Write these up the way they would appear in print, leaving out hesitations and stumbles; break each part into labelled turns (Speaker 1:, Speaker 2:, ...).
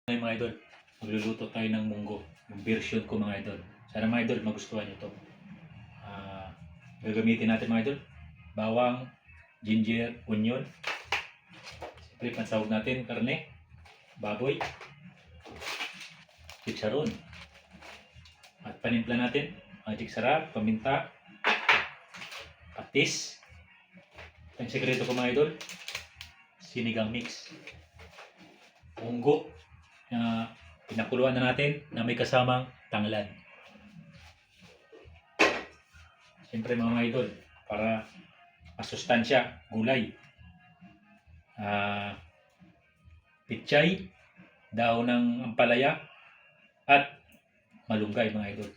Speaker 1: Ngayon mga idol, magluluto tayo ng munggo. Yung version ko mga idol. Sana mga idol magustuhan nyo ito. Gagamitin natin mga idol, bawang, ginger, onion. Siyempre pansahog natin, karne, baboy, chicharon. At panimpla natin, magic sarap, paminta, patis. Ang sekreto ko mga idol, sinigang mix. Munggo na pinakuluan na natin na may kasamang tanglad. Siyempre mga idol, para masustansya, gulay. Pichay, dahon ng ampalaya, at malunggay mga idol.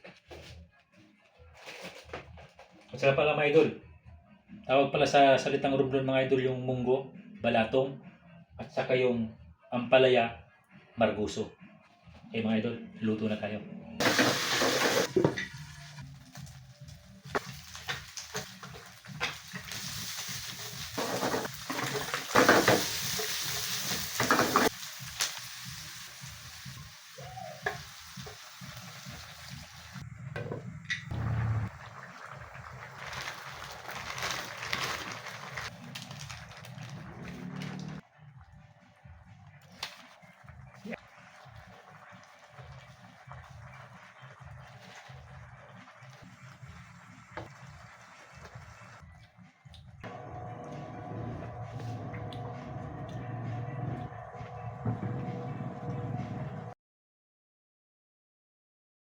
Speaker 1: At saka pala mga idol, tawag pala sa salitang Romblon mga idol yung munggo, balatong, at saka yung ampalaya, marguso. Okay mga idol, luto na tayo.